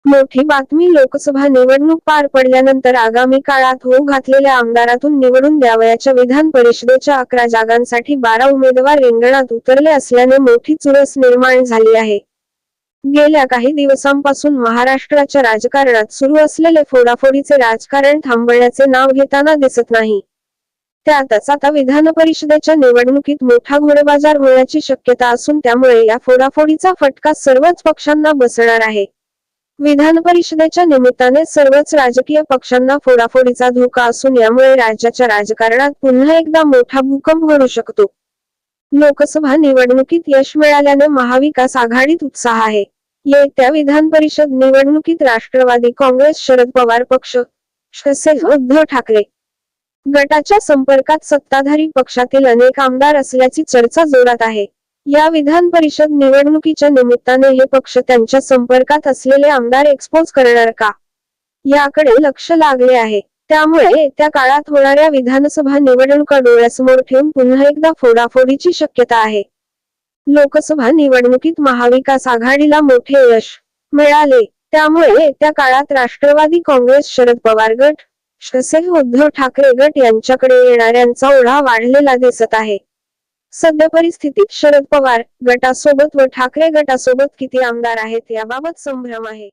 मोठी बातमी लोकसभा निवडणूक पार पडल्यानंतर आगामी काळात होऊ घातलेल्या आमदारातून निवडून द्यावयाच्या विधान परिषदेच्या 11 जागांसाठी 12 उमेदवार रिंगणात उतरले असल्याने मोठी चुरस निर्माण झाली आहे। गेल्या काही दिवसांपासून महाराष्ट्राच्या राजकारणात सुरू असलेले फोडाफोडीचे राजकारण थांबण्याचे नाव घेताना दिसत नाही। त्यातच आता विधान परिषदेच्या निवडणुकीत मोठा घोडेबाजार होण्याची शक्यता असून त्यामुळे या फोडाफोडीचा फटका सर्वच पक्षांना बसणार आहे। विधान परिषदेच्या निमित्ताने सर्वच राजकीय पक्षांना फोडाफोडीचा धोका असून यामुळे राज्याच्या राजकारणात पुन्हा एकदा मोठा भूकंप घडू शकतो। लोकसभा निवडणुकीत यश मिळाल्याने महाविकास आघाडीत उत्साह आहे। येत्या विधान परिषद निवडणुकीत राष्ट्रवादी काँग्रेस, शरद पवार पक्ष तसेच उद्धव ठाकरे गटाच्या संपर्कात सत्ताधारी पक्षातील अनेक आमदार असल्याची चर्चा जोरात आहे। या विधान परिषद निवडणुकीच्या निमित्ताने हे पक्ष त्यांच्या संपर्कात असलेले आमदार एक्सपोज करणार का, याकडे लक्ष लागले आहे। त्यामुळे येत्या काळात होणाऱ्या विधानसभा निवडणुका डोळ्यासमोर ठेवून पुन्हा एकदा फोडाफोडीची शक्यता आहे। लोकसभा निवडणुकीत महाविकास आघाडीला मोठे यश मिळाले, त्यामुळे येत्या काळात राष्ट्रवादी काँग्रेस, शरद पवार गट तसेच उद्धव ठाकरे गट यांच्याकडे येणाऱ्यांचा ओढा वाढलेला दिसत आहे। सध्या परिस्थितीत शरद पवार गटासोबत व ठाकरे गटासोबत किती आमदार आहेत याबाबत संभ्रम आहे।